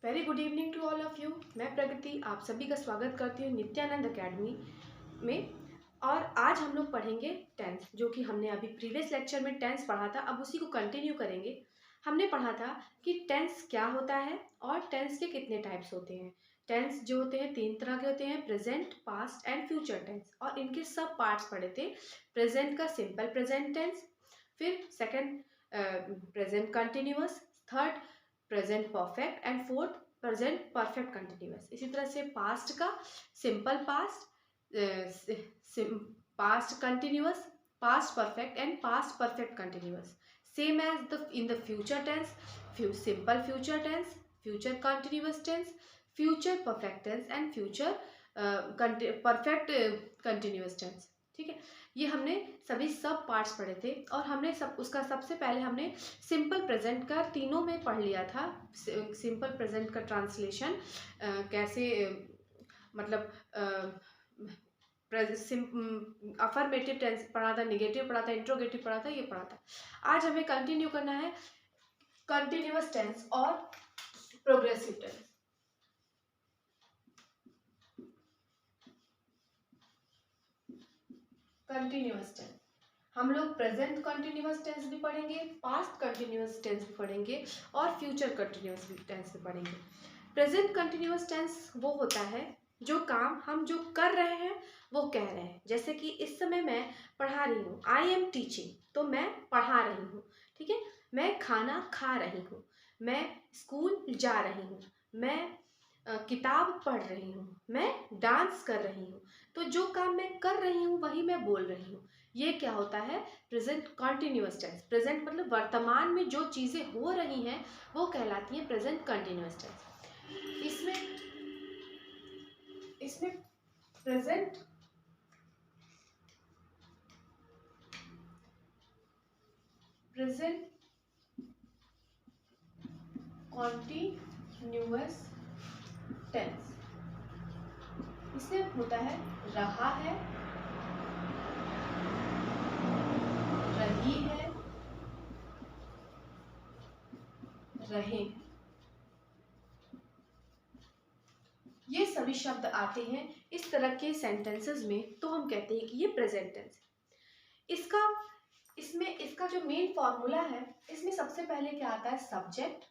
Very good evening to all of you. मैं प्रगति आप सभी का स्वागत करती हूँ नित्यानंद एकेडमी में। और आज हम लोग पढ़ेंगे टेंस, जो कि हमने अभी प्रीवियस लेक्चर में टेंस पढ़ा था। अब उसी को कंटिन्यू करेंगे। हमने पढ़ा था कि टेंस क्या होता है और टेंस के कितने टाइप्स होते हैं। टेंस जो होते हैं 3 तरह के होते हैं, present, past and future tense. और इनके सब पार्ट्स पढ़े थे। प्रेजेंट का सिंपल प्रेजेंट टेंस, फिर second present continuous, third present perfect and fourth present perfect continuous. इसी तरह से पास्ट का simple past, past continuous, past perfect and past perfect continuous. Same as the in the future tense, simple future tense, future continuous tense, future perfect tense and future perfect continuous tense. ठीक है, ये हमने सभी सब parts पढ़े थे। और हमने उसका सबसे पहले हमने सिंपल प्रेजेंट का तीनों में पढ़ लिया था। सिंपल प्रेजेंट का कैसे मतलब अफर्मेटिव टेंस पढ़ा था, निगेटिव पढ़ा था, इंट्रोगेटिव पढ़ा था, ये पढ़ा था। आज हमें कंटिन्यू करना है कंटिन्यूअस टेंस और प्रोग्रेसिव टेंस। कंटिन्यूअस टेंस हम लोग प्रेजेंट कंटिन्यूअस टेंस भी पढ़ेंगे, पास्ट कंटिन्यूअस टेंस भी पढ़ेंगे और फ्यूचर कंटिन्यूअस टेंस भी पढ़ेंगे। प्रेजेंट कंटिन्यूअस टेंस वो होता है जो काम हम जो कर रहे हैं वो कह रहे हैं। जैसे कि इस समय मैं पढ़ा रही हूँ, आई एम टीचिंग, तो मैं पढ़ा रही हूँ। ठीक है, मैं खाना खा रही हूँ, मैं स्कूल जा रही हूँ, मैं किताब पढ़ रही हूँ, मैं डांस कर रही हूँ। तो जो काम मैं कर रही हूँ वही मैं बोल रही हूँ। ये क्या होता है? Present continuous tense. प्रेजेंट मतलब वर्तमान में जो चीजें हो रही हैं वो कहलाती हैं प्रेजेंट कंटिन्यूअस टेंस। इसमें प्रेजेंट कंटिन्यूअस टेंस, इसमें होता है रहा है, रही है, रहे। ये सभी शब्द आते हैं इस तरह के सेंटेंसेस में, तो हम कहते हैं कि ये प्रेजेंट टेंस है। इसका जो मेन फॉर्मूला है, इसमें सबसे पहले क्या आता है? सब्जेक्ट,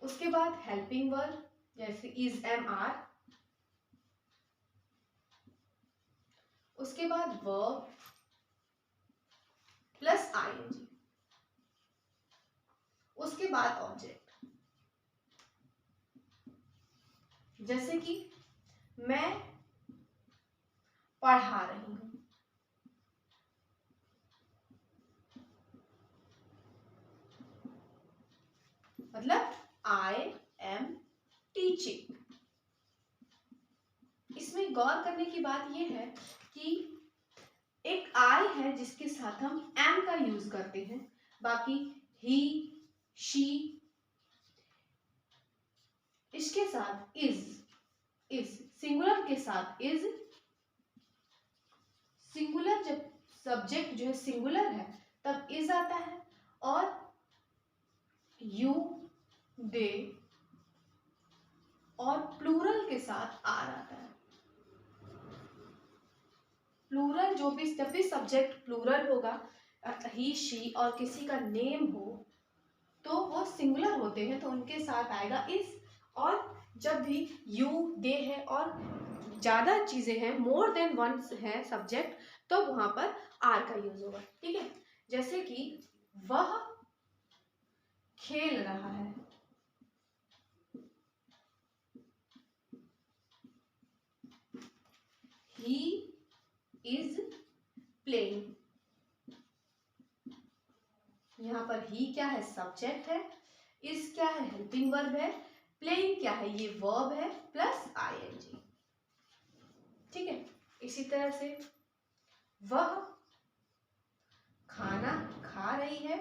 उसके बाद हेल्पिंग वर्ब जैसे इज, एम, आर, उसके बाद वर्ब प्लस आईएनजी, उसके बाद ऑब्जेक्ट। जैसे कि मैं पढ़ा रही हूं, मतलब आई एम टीचिंग। इसमें गौर करने की बात यह है कि एक आई है जिसके साथ हम एम का यूज करते हैं, बाकी ही, शी, इसके साथ इज सिंगुलर के साथ इज। सिंगुलर जब सब्जेक्ट जो है सिंगुलर है तब इज आता है, और यू, दे और प्लूरल के साथ आर आता है। प्लूरल जब भी सब्जेक्ट प्लूरल होगा, ही, शी और किसी का नेम हो तो वो सिंगुलर होते हैं, तो उनके साथ आएगा इज। और जब भी यू, दे है और ज्यादा चीजें हैं, मोर देन वन है सब्जेक्ट, तो वहां पर आर का यूज होगा। ठीक है, जैसे कि वह खेल रहा है, he is playing। यहाँ पर ही क्या है? सब्जेक्ट है, इज क्या है? हेल्पिंग वर्ब है, प्लेइंग क्या है? ये वर्ब है प्लस आईएनजी। ठीक है, इसी तरह से वह खाना खा रही है,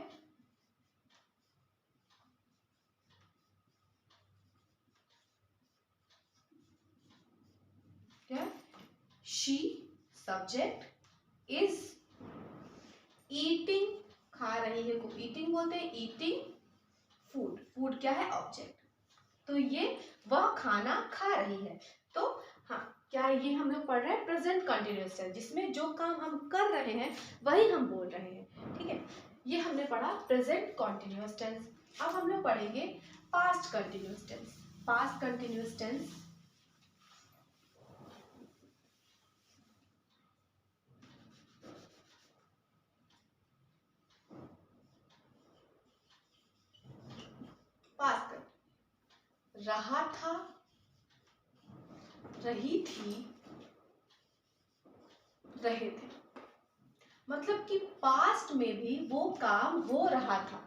क्या? शी सब्जेक्ट, इज ईटिंग, खा रही है को ईटिंग बोलते हैं, ईटिंग फूड, फूड क्या है? ऑब्जेक्ट। तो ये वह खाना खा रही है। तो हाँ, क्या है ये हम लोग पढ़ रहे हैं प्रेजेंट कंटिन्यूअस टेंस, जिसमें जो काम हम कर रहे हैं वही हम बोल रहे हैं। ठीक है, ये हमने पढ़ा प्रेजेंट कंटिन्यूअस टेंस। अब हम लोग पढ़ेंगे past continuous tense. Past continuous tense past कर, रहा था, रही थी, रहे थे। मतलब कि पास्ट में भी वो काम हो रहा था।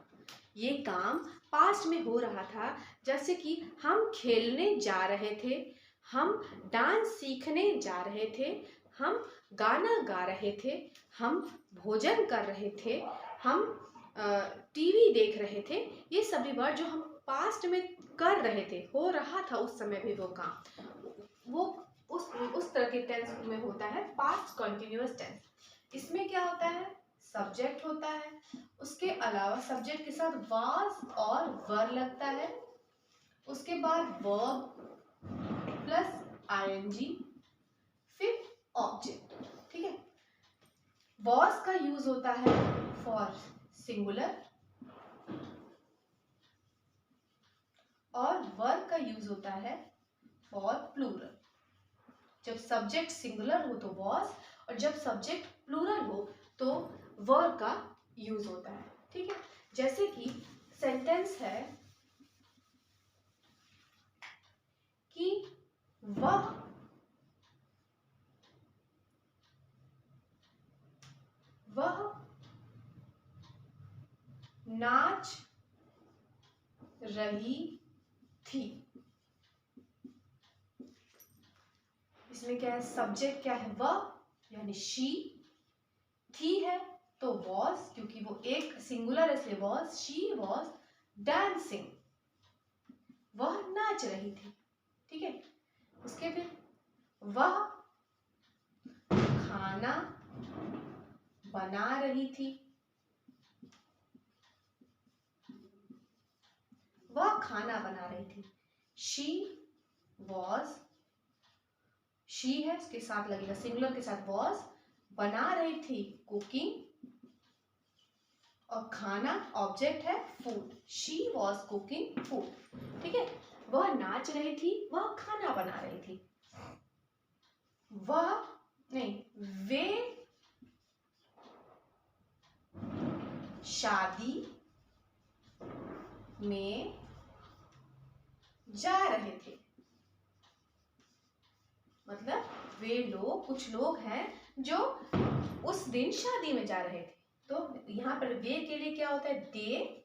ये काम पास्ट में हो रहा था, जैसे कि हम खेलने जा रहे थे, हम डांस सीखने जा रहे थे, हम गाना गा रहे थे, हम भोजन कर रहे थे, हम टीवी देख रहे थे। ये सभी वर्ड जो हम पास्ट में कर रहे थे, हो रहा था उस समय भी वो काम, वो उस तरह के टेंस में होता है पास्ट कंटिन्यूअस टेंस। इसमें क्या होता है? सब्जेक्ट होता है, उसके अलावा सब्जेक्ट के साथ वाज और वर लगता है, उसके बाद वर्ब प्लस आईएनजी, फिर ऑब्जेक्ट। ठीक है, वॉज का यूज होता है फॉर सिंगुलर और वर का यूज होता है फॉर प्लूरल। जब सब्जेक्ट सिंगुलर हो तो वॉज, और जब सब्जेक्ट प्लूरल हो तो वर का यूज होता है। ठीक है, जैसे कि सेंटेंस है कि वह नाच रही थी। इसमें क्या है? सब्जेक्ट क्या है? वह यानी शी, थी है तो वॉज, क्योंकि वो एक सिंगुलर इसलिए वॉज, शी वॉज डांसिंग, वह नाच रही थी। ठीक है, उसके फिर वह खाना बना रही थी, वह खाना बना रही थी। शी वॉज, शी है उसके साथ लगेगा सिंगुलर के साथ वॉज, बना रही थी कुकिंग, और खाना ऑब्जेक्ट है food, she was cooking food. ठीक है, वह नाच रही थी, वह खाना बना रही थी। वह नहीं, वे शादी में जा रहे थे। मतलब वे लोग, कुछ लोग हैं जो उस दिन शादी में जा रहे थे। तो यहाँ पर वे के लिए क्या होता है? दे,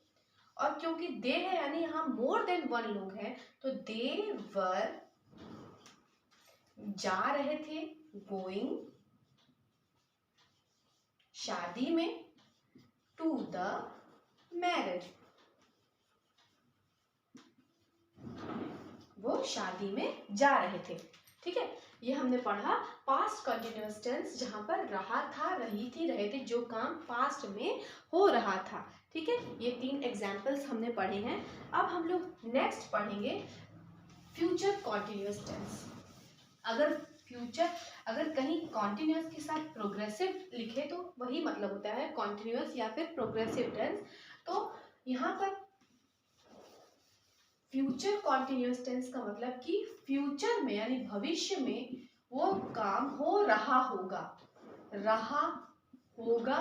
और क्योंकि दे है यानी यहाँ मोर देन वन लोग हैं, तो दे वर जा रहे थे, गोइंग शादी में, टू द मैरिज, वो शादी में जा रहे थे। ठीक है, ये हमने पढ़ा पास्ट कंटिन्यूअस टेंस, जहां पर रहा था, रही थी, रहे थे, जो काम पास्ट में हो रहा था। ठीक है, ये 3 एग्जाम्पल्स हमने पढ़े हैं। अब हम लोग नेक्स्ट पढ़ेंगे फ्यूचर कंटिन्यूअस टेंस। अगर कहीं कॉन्टिन्यूअस के साथ प्रोग्रेसिव लिखे तो वही मतलब होता है कॉन्टिन्यूअस या फिर प्रोग्रेसिव टेंस। तो यहाँ पर फ्यूचर कॉन्टिन्यूअस टेंस का मतलब कि फ्यूचर में यानी भविष्य में वो काम हो रहा होगा, रहा होगा,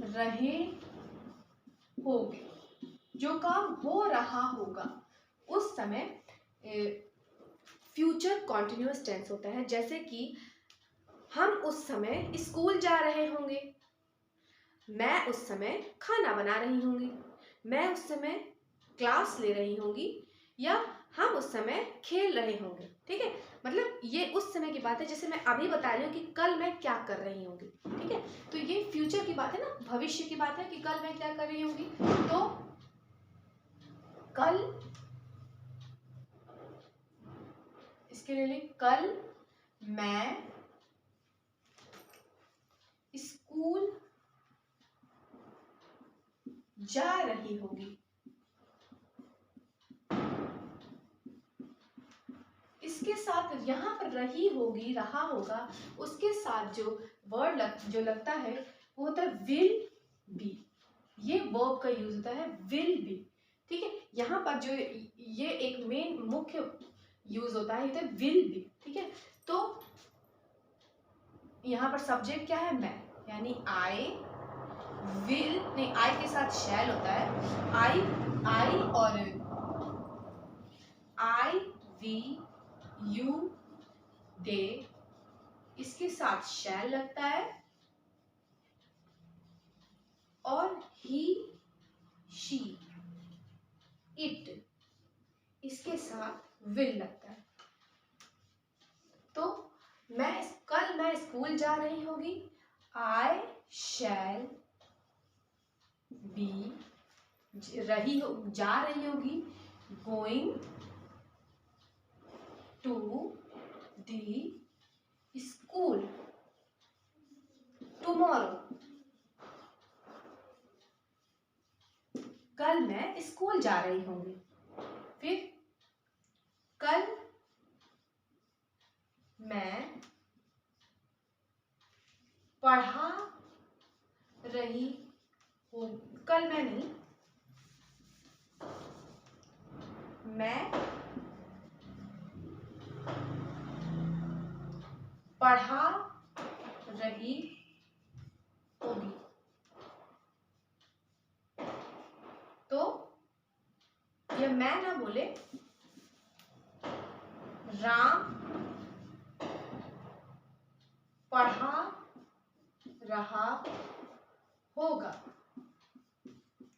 रहे होगे, जो काम हो रहा होगा उस समय फ्यूचर कॉन्टिन्यूअस टेंस होता है। जैसे कि हम उस समय स्कूल जा रहे होंगे, मैं उस समय खाना बना रही होंगी, मैं उस समय क्लास ले रही होंगी, या हम उस समय खेल रहे होंगे। ठीक है, मतलब ये उस समय की बात है, जैसे मैं अभी बता रही हूँ कि कल मैं क्या कर रही होंगी। ठीक है, तो ये फ्यूचर की बात है ना, भविष्य की बात है कि कल मैं क्या कर रही होंगी। तो कल, इसके लिए कल मैं स्कूल जा रही होगी। इसके साथ यहाँ पर रही होगी, रहा होगा, उसके साथ जो वर्ड जो लगता है वो होता है विल बी। ये वर्ब का यूज होता है विल बी। ठीक है, यहाँ पर जो ये एक मेन मुख्य यूज होता है ये विल बी। ठीक है, तो यहाँ पर सब्जेक्ट क्या है, मैं, यानी आई विल, नहीं आई के साथ शैल होता है, आई और आई वी यू दे, इसके साथ शैल लगता है, और ही शी इट, इसके साथ विल लगता है। तो कल मैं स्कूल जा रही होगी, आई शैल बी, जा रही होगी, going to the school tomorrow. कल मैं स्कूल जा रही होंगी। फिर कल मैं पढ़ा रही हूँ, कल मैं नहीं, मैं पढ़ा रही होगी। तो ये मैं ना बोले, राम पढ़ा रहा होगा।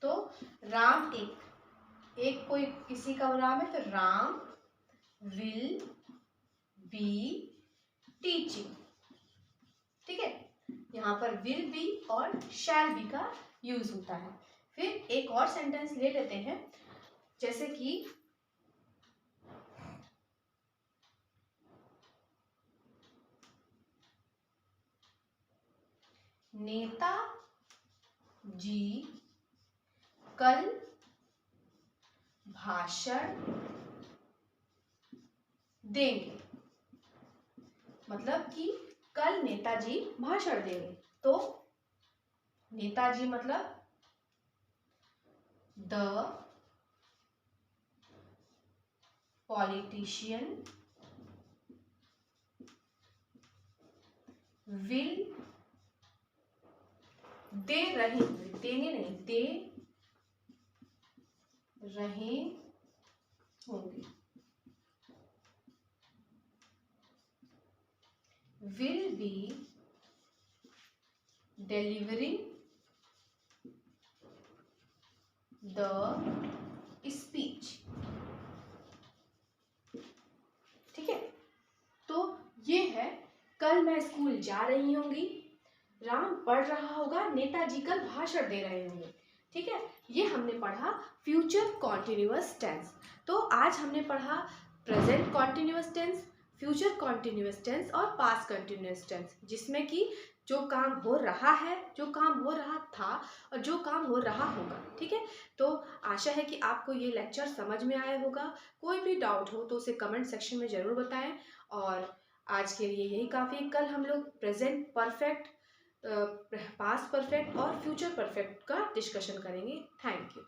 तो राम एक कोई किसी का नाम है, तो राम विल बी टीचिंग। ठीक है, यहाँ पर विल बी और शैल बी का यूज होता है। फिर एक और सेंटेंस ले लेते हैं, जैसे कि नेता जी कल भाषण देंगे। मतलब कि कल नेताजी भाषण देंगे। तो नेताजी मतलब द पॉलिटिशियन विल, दे रहे, देने नहीं, दे रहे होंगे, will be delivering the speech। ठीक है, तो ये है कल मैं स्कूल जा रही होंगी, राम पढ़ रहा होगा, नेताजी कल भाषण दे रहे होंगे। ठीक है, ये हमने पढ़ा फ्यूचर कॉन्टिन्यूअस टेंस। तो आज हमने पढ़ा present continuous tense, future continuous tense और पास्ट कॉन्टिन्यूअस टेंस, जिसमें कि जो काम हो रहा है, जो काम हो रहा था और जो काम हो रहा होगा। ठीक है, तो आशा है कि आपको ये लेक्चर समझ में आया होगा। कोई भी डाउट हो तो उसे कमेंट सेक्शन में ज़रूर बताएं। और आज के लिए यही काफ़ी है। कल हम लोग प्रेजेंट परफेक्ट, पास्ट परफेक्ट और फ्यूचर परफेक्ट का डिस्कशन करेंगे। Thank you.